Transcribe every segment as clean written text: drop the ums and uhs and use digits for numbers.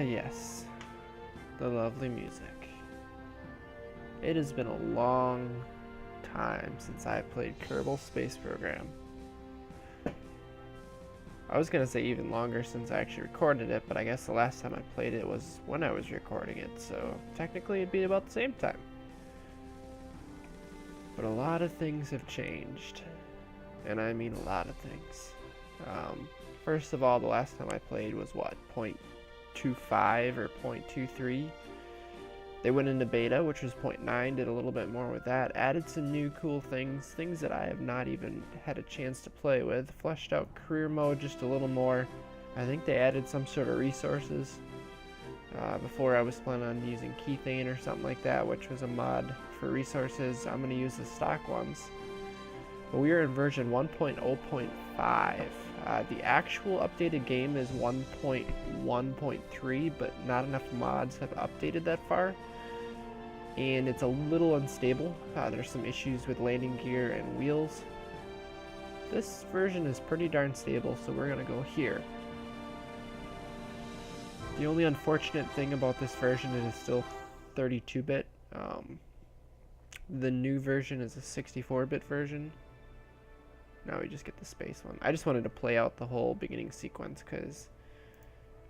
Yes, the lovely music. It has been a long time since I played Kerbal Space Program. I was gonna say even longer since I actually recorded it, but I guess the last time I played it was when I was recording it, so technically it'd be about the same time. But a lot of things have changed, and I mean a lot of things. First of all, the last time I played was what, 0.25 or 0.23? They went into beta, which was 0.9, did a little bit more with that, added some new cool things that I have not even had a chance to play with, fleshed out career mode just a little more. I think they added some sort of resources. Before I was planning on using Keythane or something like that, which was a mod for resources. I'm going to use the stock ones. But we are in version 1.0.5. The actual updated game is 1.1.3, but not enough mods have updated that far. And it's a little unstable. There's some issues with landing gear and wheels. This version is pretty darn stable, so we're going to go here. The only unfortunate thing about this version is it's still 32-bit. The new version is a 64-bit version. Now we just get the space one. I just wanted to play out the whole beginning sequence because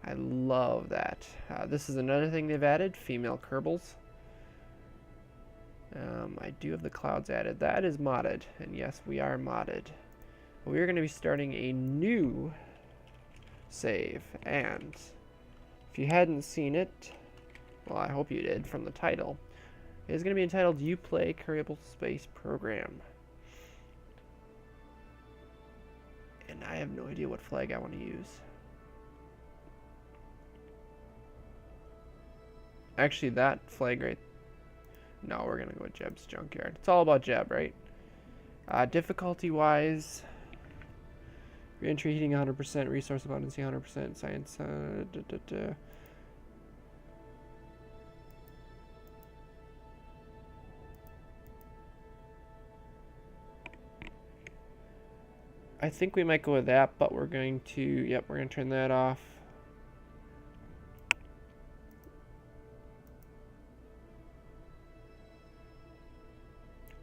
I love that. This is another thing they've added, female kerbals. I do have the clouds added. That is modded, and yes, we are modded. We are going to be starting a new save, and if you hadn't seen it, well, I hope you did from the title, it is going to be entitled You Play Kerbal Space Program. And I have no idea what flag I want to use. Actually, that flag right... No, we're going to go with Jeb's Junkyard. It's all about Jeb, right? Difficulty-wise, re-entry heating 100%, resource abundance 100%, science... I think we might go with that, but we're going to, yep, we're going to turn that off.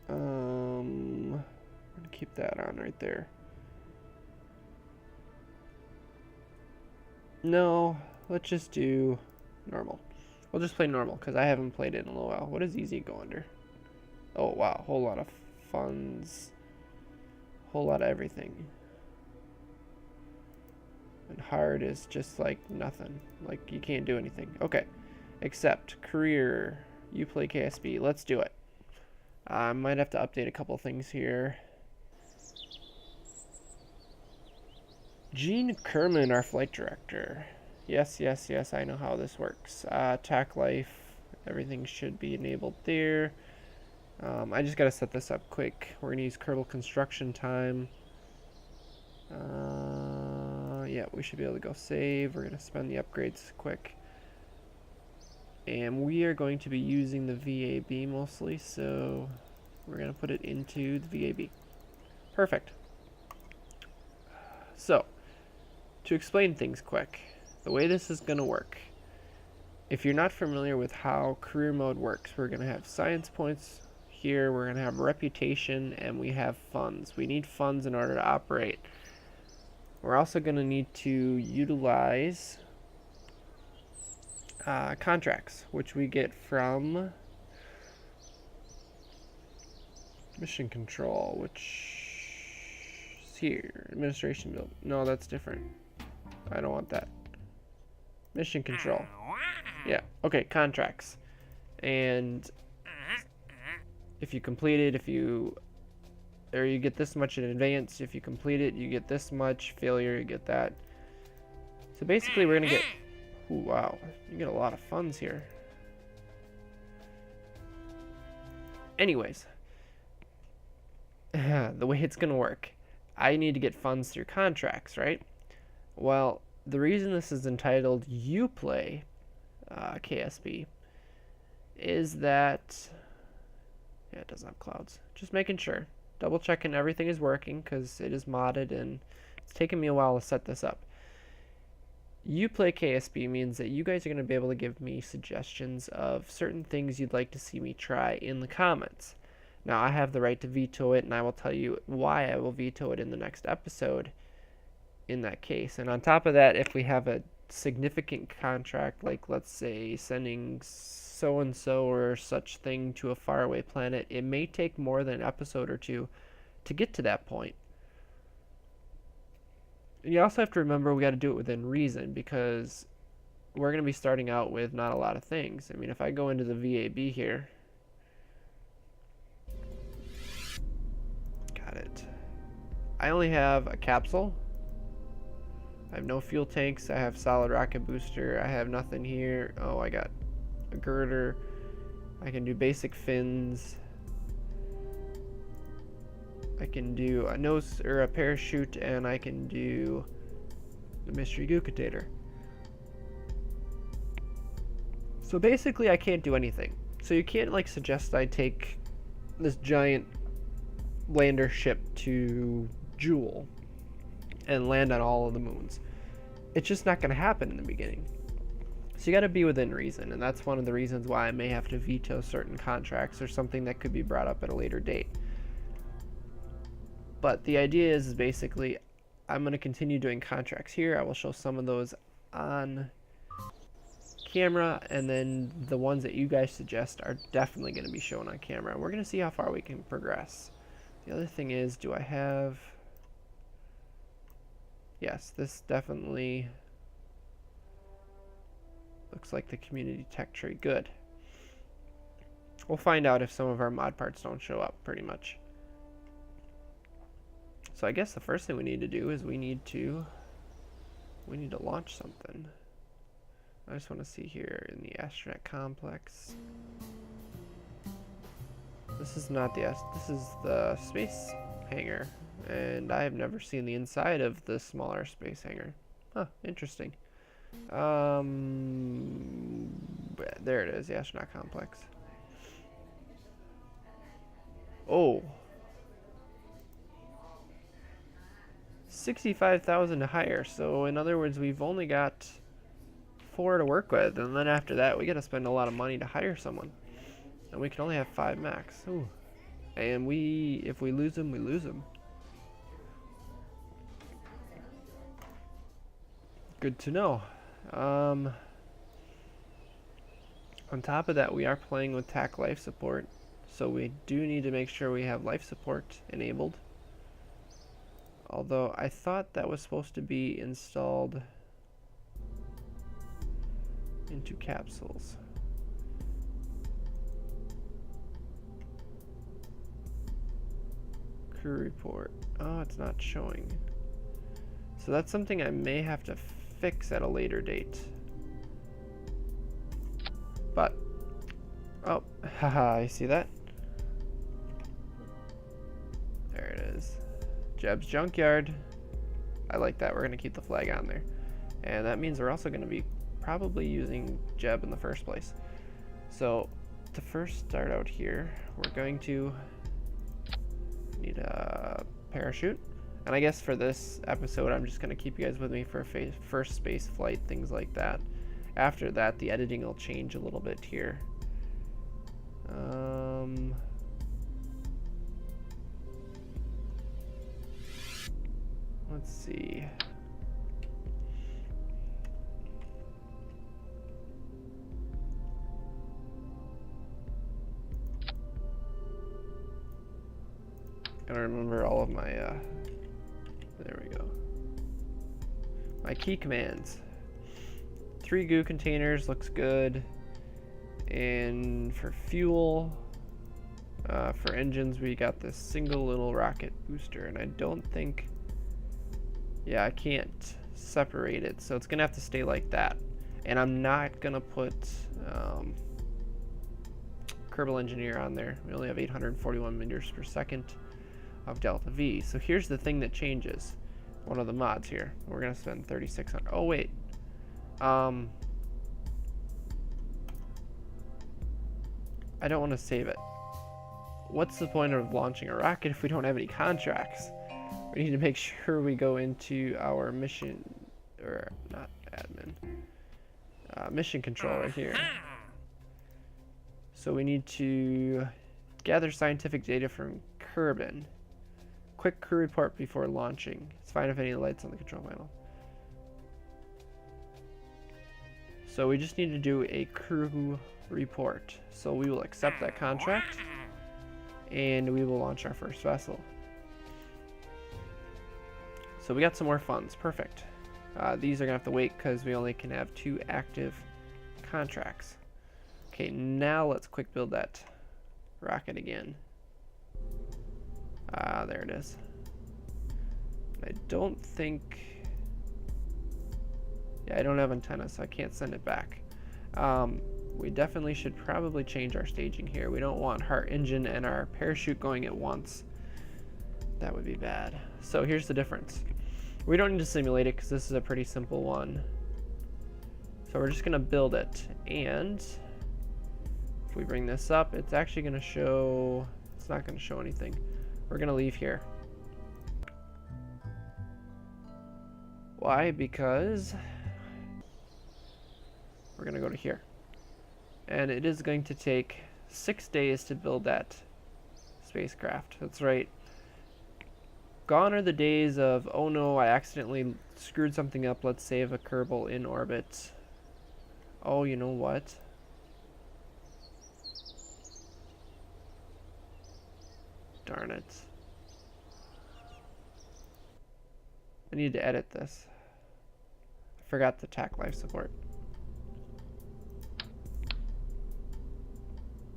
I'm going to keep that on right there. No, let's just do normal. We'll just play normal, because I haven't played it in a little while. What does easy go under? Oh, wow, whole lot of funds. Whole lot of everything. And hard is just like nothing. Like you can't do anything. Okay. Except career. You play KSP. Let's do it. I might have to update a couple things here. Gene Kerman, our flight director. Yes, yes, yes. I know how this works. Attack life. Everything should be enabled there. I just gotta set this up quick. We're gonna use Kerbal construction time. Yeah, we should be able to go save. We're gonna spend the upgrades quick. And we are going to be using the VAB mostly, so we're gonna put it into the VAB. Perfect. So, to explain things quick, the way this is gonna work, if you're not familiar with how career mode works, we're gonna have science points here, we're gonna have reputation, and we have funds. We need funds in order to operate. We're also going to need to utilize contracts, which we get from mission control, which is here. Administration build. No, that's different. I don't want that. Mission control. Yeah, okay, contracts. And if you complete it, or you get this much in advance. If you complete it, you get this much. Failure, you get that. So basically, we're gonna get... Ooh, wow, you get a lot of funds here. Anyways, the way it's gonna work, I need to get funds through contracts, right? Well, the reason this is entitled You Play KSP is that... Yeah, it doesn't have clouds. Just making sure. Double checking everything is working because it is modded and it's taken me a while to set this up. You play KSP means that you guys are going to be able to give me suggestions of certain things you'd like to see me try in the comments. Now, I have the right to veto it, and I will tell you why I will veto it in the next episode in that case. And on top of that, if we have a significant contract, like let's say sending so-and-so or such thing to a faraway planet, it may take more than an episode or two to get to that point. And you also have to remember we got to do it within reason, because we're going to be starting out with not a lot of things. I mean, if I go into the VAB here, got it. I only have a capsule. I have no fuel tanks. I have solid rocket booster. I have nothing here. Oh, I got a girder. I can do basic fins. I can do a nose or a parachute, and I can do the mystery goo container. So basically I can't do anything. So you can't like suggest I take this giant lander ship to Jewel and land on all of the moons. It's just not going to happen in the beginning. So you got to be within reason, and that's one of the reasons why I may have to veto certain contracts or something that could be brought up at a later date. But the idea is basically I'm going to continue doing contracts here. I will show some of those on camera, and then the ones that you guys suggest are definitely going to be shown on camera. We're going to see how far we can progress. The other thing is, do I have... Yes, this definitely looks like the community tech tree. Good. We'll find out if some of our mod parts don't show up, pretty much. So I guess the first thing we need to do is we need to launch something. I just want to see here in the astronaut complex. This is not the this is the space hangar, and I have never seen the inside of the smaller space hangar. Huh, interesting. There it is, the astronaut complex. Oh. 65,000 to hire, so in other words we've only got 4 to work with, and then after that we gotta spend a lot of money to hire someone, and we can only have 5 max. Ooh. And if we lose them, we lose them. Good to know. On top of that, we are playing with TAC life support, so we do need to make sure we have life support enabled. Although I thought that was supposed to be installed into capsules. Crew report. Oh, it's not showing. So that's something I may have to fix at a later date. But, oh, haha, you see that? There it is. Jeb's Junkyard. I like that. We're going to keep the flag on there. And that means we're also going to be probably using Jeb in the first place. So to first start out here, we're going to need a parachute. And I guess for this episode, I'm just going to keep you guys with me for first space flight, things like that. After that, the editing will change a little bit here. Let's see. I don't remember all of my, there we go. My key commands. 3 goo containers looks good. And for fuel, for engines, we got this single little rocket booster, and I don't think, yeah, I can't separate it, so it's gonna have to stay like that. And I'm not gonna put Kerbal Engineer on there. We only have 841 meters per second of delta V. So here's the thing that changes. One of the mods here. We're gonna spend 3,600. Oh wait. I don't want to save it. What's the point of launching a rocket if we don't have any contracts? We need to make sure we go into our mission, or not admin. Mission control right here. So we need to gather scientific data from Kerbin. Quick crew report before launching. It's fine if any lights on the control panel. So we just need to do a crew report. So we will accept that contract and we will launch our first vessel. So we got some more funds. Perfect. These are gonna have to wait because we only can have 2 active contracts. Okay, now let's quick build that rocket again. There it is. I don't think... Yeah, I don't have antennas, so I can't send it back. We definitely should probably change our staging here. We don't want our engine and our parachute going at once. That would be bad. So here's the difference. We don't need to simulate it because this is a pretty simple one. So we're just going to build it. And if we bring this up, it's actually going to show... It's not going to show anything. We're going to leave here. Why? Because we're going to go to here. And it is going to take 6 days to build that spacecraft. That's right. Gone are the days of, oh no, I accidentally screwed something up, let's save a kerbal in orbit. Oh, you know what? Darn it. I need to edit this. I forgot the TAC life support.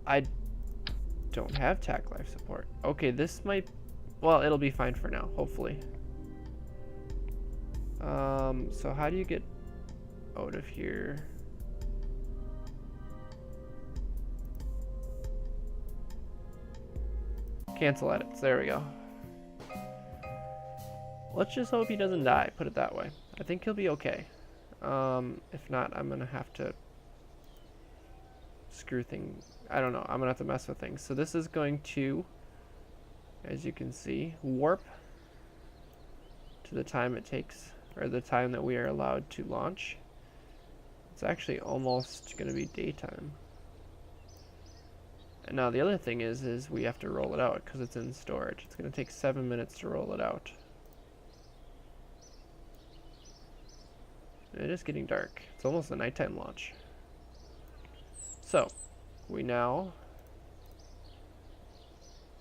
I don't have TAC life support. Okay, this might... Well, it'll be fine for now, hopefully. So how do you get out of here? Cancel edits, there we go. Let's just hope he doesn't die, put it that way. I think he'll be okay. If not, I'm gonna have to screw things. I don't know, I'm gonna have to mess with things. So this is going to, as you can see, warp to the time it takes, or the time that we are allowed to launch. It's actually almost going to be daytime. And now the other thing is we have to roll it out because it's in storage. It's going to take 7 minutes to roll it out. It is getting dark. It's almost a nighttime launch. So, we now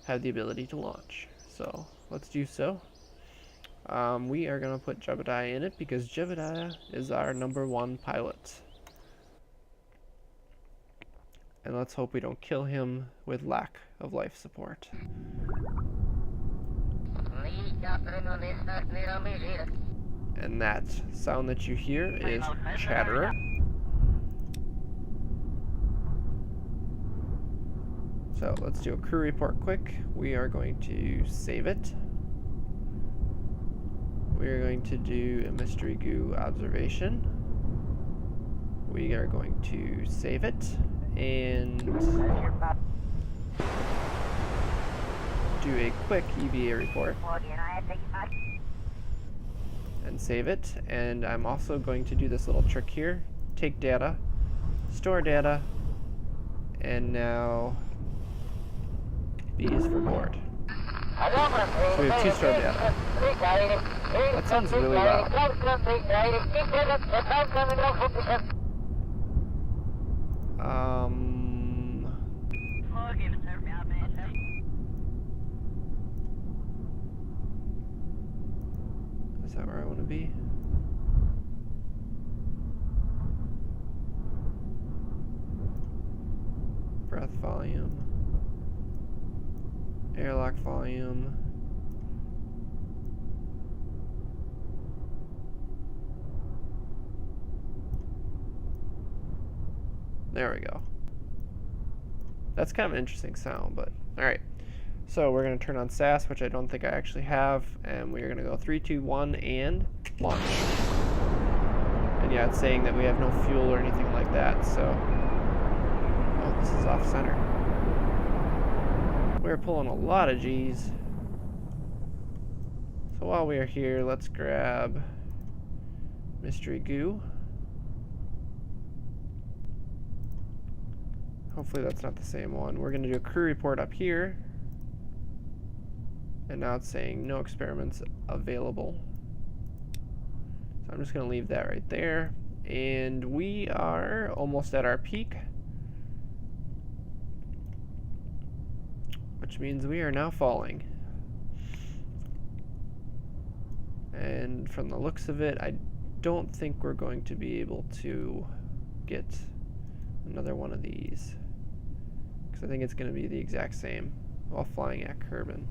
have the ability to launch. So let's do so. We are going to put Jebediah in it because Jebediah is our #1 pilot. And let's hope we don't kill him with lack of life support. And that sound that you hear is Chatterer. So let's do a crew report quick. We are going to save it. We are going to do a mystery goo observation. We are going to save it and do a quick EVA report and save it. And I'm also going to do this little trick here. Take data, store data, and now B is for board. So we have 2-star data. That sounds really loud. Is that where I want to be? Breath volume. Airlock volume. There we go. That's kind of an interesting sound, but alright. So we're going to turn on SAS, which I don't think I actually have, and we're going to go 3, 2, 1, and launch. And yeah, it's saying that we have no fuel or anything like that, so... Oh, this is off center. We're pulling a lot of G's. So while we are here, let's grab mystery goo. Hopefully that's not the same one. We're going to do a crew report up here. And now it's saying no experiments available. So I'm just going to leave that right there. And we are almost at our peak, which means we are now falling. And from the looks of it, I don't think we're going to be able to get another one of these, because I think it's going to be the exact same while flying at Kerbin.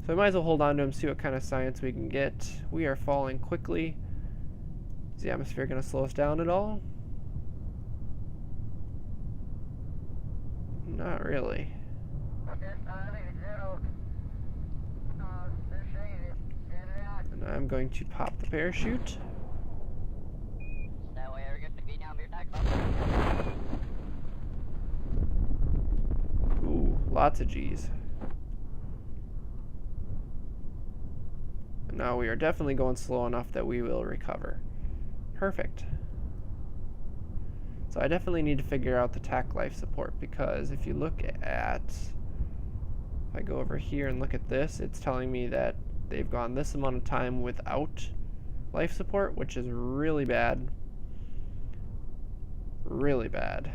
So I might as well hold on to him, see what kind of science we can get. We are falling quickly. Is the atmosphere going to slow us down at all? Not really. And I'm going to pop the parachute. Ooh, lots of G's. And now we are definitely going slow enough that we will recover. Perfect. So I definitely need to figure out the TAC life support, because if you look at, if I go over here and look at this, it's telling me that they've gone this amount of time without life support, which is really bad. Really bad.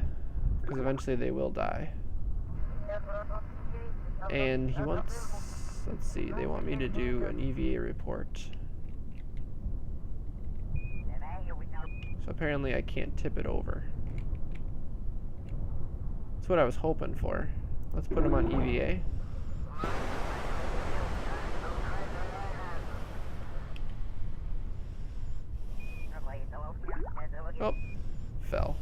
Because eventually they will die. And he wants, let's see, they want me to do an EVA report. So apparently I can't tip it over. That's what I was hoping for. Let's put him on EVA. Oh, fell.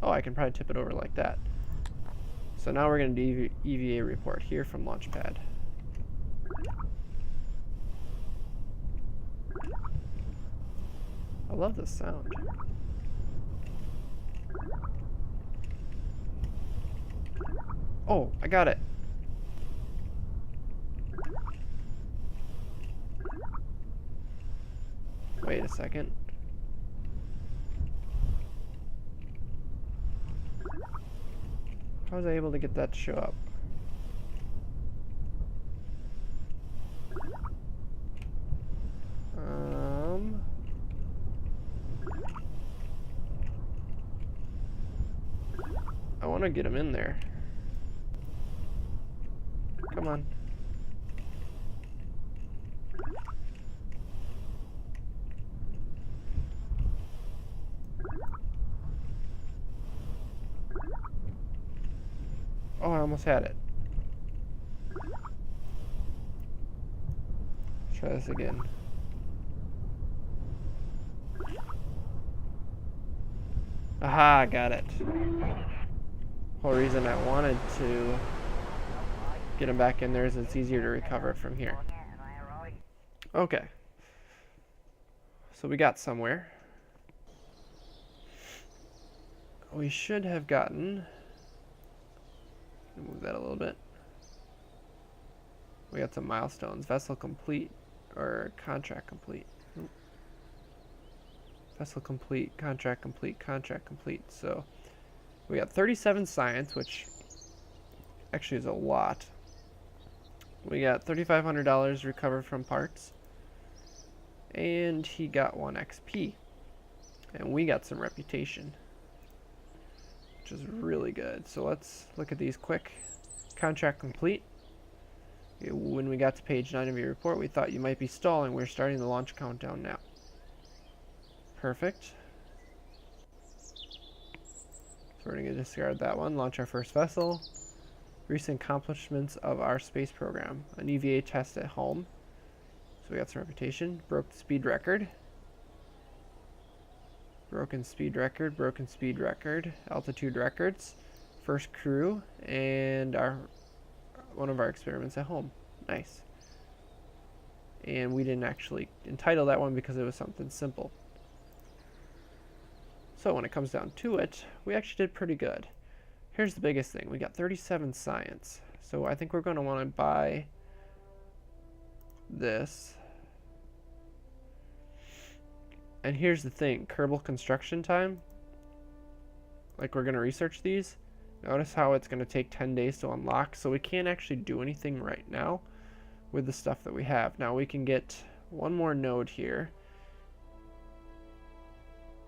Oh, I can probably tip it over like that. So now we're going to do EVA report here from Launchpad. I love this sound. Oh, I got it. Wait a second. How was I able to get that to show up? I want to get him in there. Come on. Oh, I almost had it. Try this again. Aha, got it. Whole reason I wanted to get him back in there is it's easier to recover from here. Okay. So we got somewhere. We should have gotten... move that a little bit. We got some milestones. Vessel complete, or contract complete. Vessel complete, contract complete, contract complete. So we got 37 science, which actually is a lot. We got $3,500 recovered from parts. And he got 1 XP. And we got some reputation, which is really good. So let's look at these quick. Contract complete. When we got to page 9 of your report, we thought you might be stalling. We're starting the launch countdown now. Perfect. So we're going to discard that one. Launch our first vessel. Recent accomplishments of our space program. An EVA test at home. So we got some reputation. Broke the speed record. Broken speed record. Broken speed record. Altitude records. First crew. And one of our experiments at home. Nice. And we didn't actually entitle that one because it was something simple. So when it comes down to it, we actually did pretty good. Here's the biggest thing. We got 37 science. So I think we're going to want to buy this. And here's the thing. Kerbal construction time. like we're going to research these. Notice how it's going to take 10 days to unlock, so we can't actually do anything right now with the stuff that we have. Now we can get one more node here.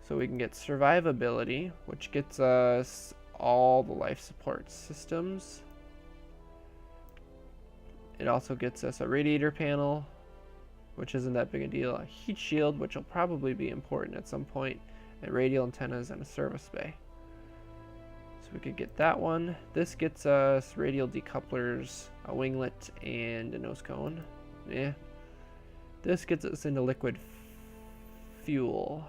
So we can get survivability, which gets us all the life support systems. It also gets us a radiator panel, which isn't that big a deal, a heat shield, which will probably be important at some point, and radial antennas and a service bay. So we could get that one. This gets us radial decouplers, a winglet, and a nose cone. Yeah. This gets us into liquid fuel.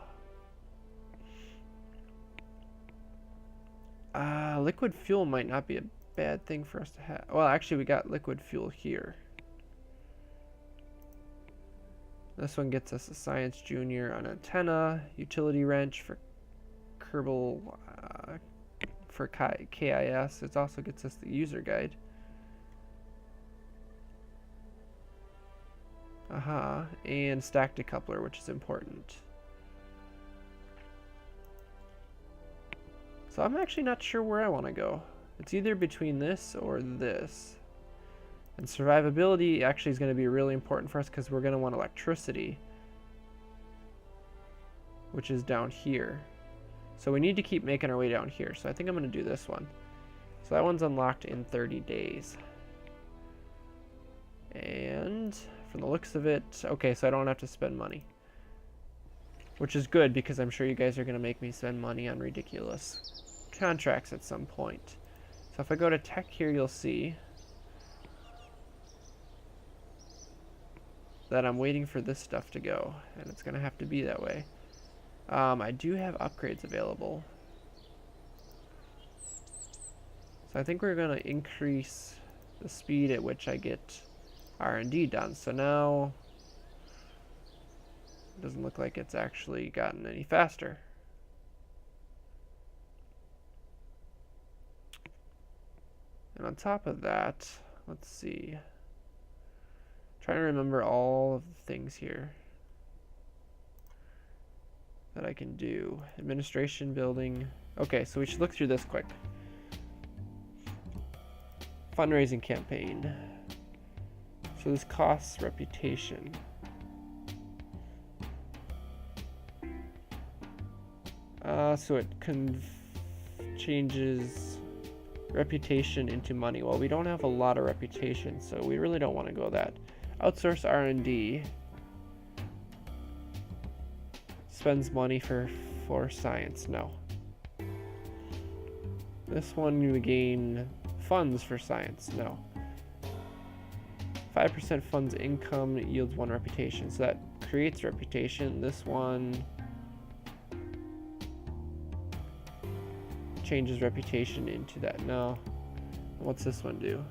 Liquid fuel might not be a bad thing for us to have. Well, actually, we got liquid fuel here. This one gets us a Science Junior, an antenna, utility wrench for kerbal, for KIS. It also gets us the user guide. And stack decoupler, which is important. So I'm actually not sure where I want to go. It's either between this or this. And survivability actually is going to be really important for us because we're going to want electricity, which is down here. So we need to keep making our way down here. So I think I'm going to do this one. So that one's unlocked in 30 days. And from the looks of it, okay, so I don't have to spend money. Which is good because I'm sure you guys are going to make me spend money on ridiculous contracts at some point. So if I go to tech here, you'll see that I'm waiting for this stuff to go, and it's going to have to be that way. I do have upgrades available. So I think we're going to increase the speed at which I get R&D done. So now it doesn't look like it's actually gotten any faster. And on top of that, let's see. Trying to remember all of the things here that I can do. Administration building. Okay, so we should look through this quick. Fundraising campaign. So this costs reputation. So it changes reputation into money. Well, we don't have a lot of reputation, so we really don't want to go that. Outsource R&D. Spends money for science. No. This one you gain funds for science. No. 5% funds income yields 1 reputation. So that creates reputation. This one changes reputation into that. No. What's this one do?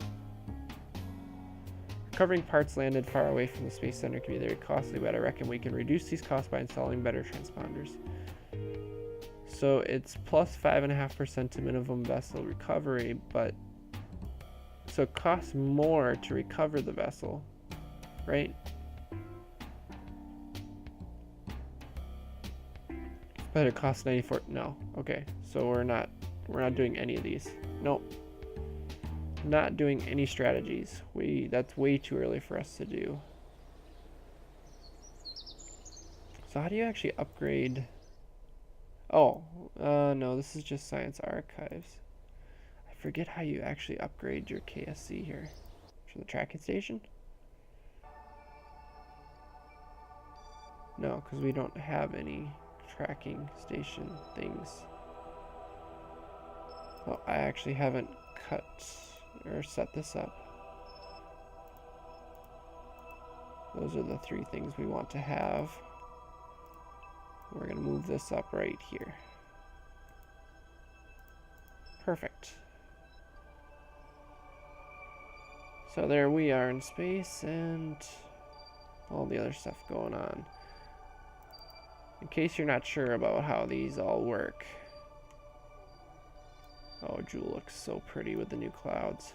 Recovering parts landed far away from the space center can be very costly, but I reckon we can reduce these costs by installing better transponders. So it's plus 5.5% to minimum vessel recovery, but so it costs more to recover the vessel, right? But it costs 94. No. Okay. So we're not doing any of these. Nope. Not doing any strategies. That's way too early for us to do. So how do you actually upgrade? Oh, no, this is just Science Archives. I forget how you actually upgrade your KSC here. For the tracking station? No, because we don't have any tracking station things. Well, I actually haven't cut or set this up. Those are the 3 things we want to have. We're going to move this up right here. Perfect. So there we are in space and all the other stuff going on. In case you're not sure about how these all work. Oh, Jewel looks so pretty with the new clouds.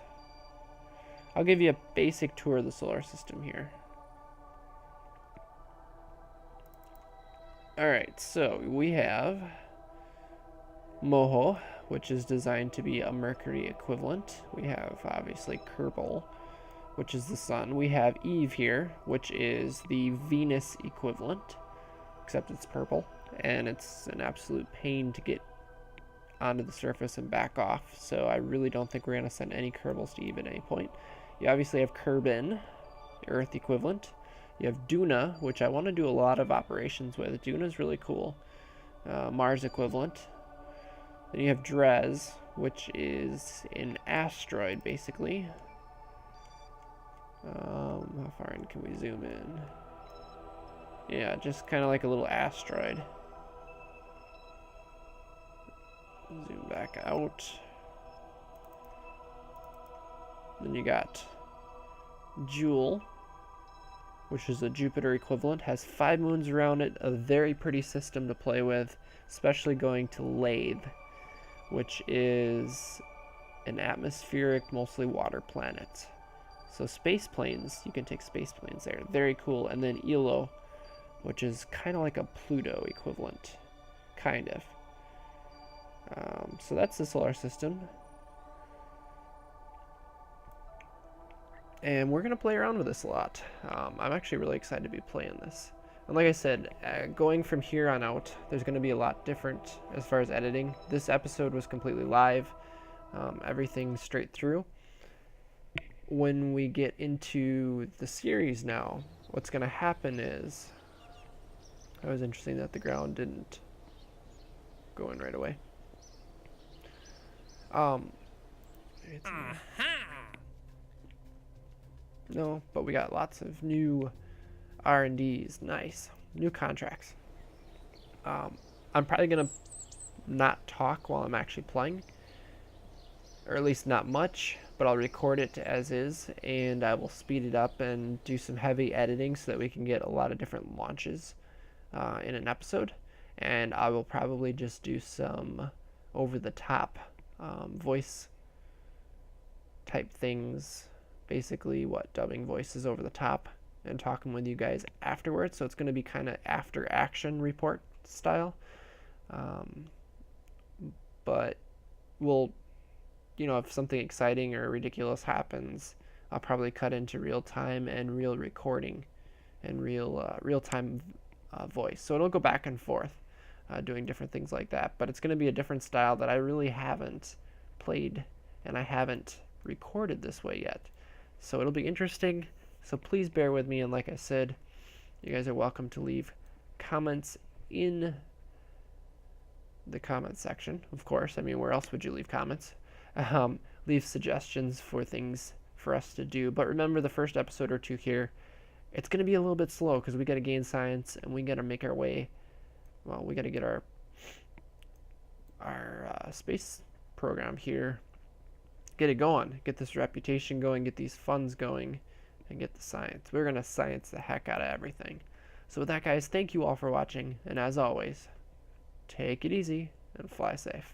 I'll give you a basic tour of the solar system here. Alright, so we have Moho, which is designed to be a Mercury equivalent. We have obviously Kerbal, which is the sun. We have Eve here, which is the Venus equivalent, except it's purple, and it's an absolute pain to get onto the surface and back off, so I really don't think we're going to send any Kerbals to Eve at any point. You obviously have Kerbin, Earth equivalent. You have Duna, which I want to do a lot of operations with. Duna's really cool. Mars equivalent. Then you have Dres, which is an asteroid, basically. How far in can we zoom in? Yeah, just kind of like a little asteroid. Zoom back out. Then you got Jewel, which is a Jupiter equivalent, has 5 moons around it, a very pretty system to play with, especially going to Lathe, which is an atmospheric, mostly water planet. So space planes, you can take space planes there, very cool. And then Ilo, which is kind of like a Pluto equivalent, kind of. So that's the solar system. And we're going to play around with this a lot. I'm actually really excited to be playing this. And like I said, going from here on out, there's going to be a lot different as far as editing. This episode was completely live, everything straight through. When we get into the series now, what's going to happen is, it was interesting that the ground didn't go in right away. No, but we got lots of new R&Ds. Nice. New contracts. I'm probably going to not talk while I'm actually playing, or at least not much, but I'll record it as is, and I will speed it up and do some heavy editing so that we can get a lot of different launches in an episode. And I will probably just do some over-the-top voice type things, basically dubbing voices over the top and talking with you guys afterwards. So it's going to be kind of after action report style, but we'll, if something exciting or ridiculous happens, I'll probably cut into real time and real recording and real time voice. So it'll go back and forth, doing different things like that, but it's going to be a different style that I really haven't played and I haven't recorded this way yet. So it'll be interesting, so please bear with me. And like I said, you guys are welcome to leave comments in the comment section, of course. I mean, where else would you leave comments? Leave suggestions for things for us to do. But remember, the first episode or two here, it's going to be a little bit slow because we got to gain science and we got to make our way. Well, we got to get our space program here, get it going, get this reputation going, get these funds going, and get the science. We're going to science the heck out of everything. So with that, guys, thank you all for watching, and as always, take it easy and fly safe.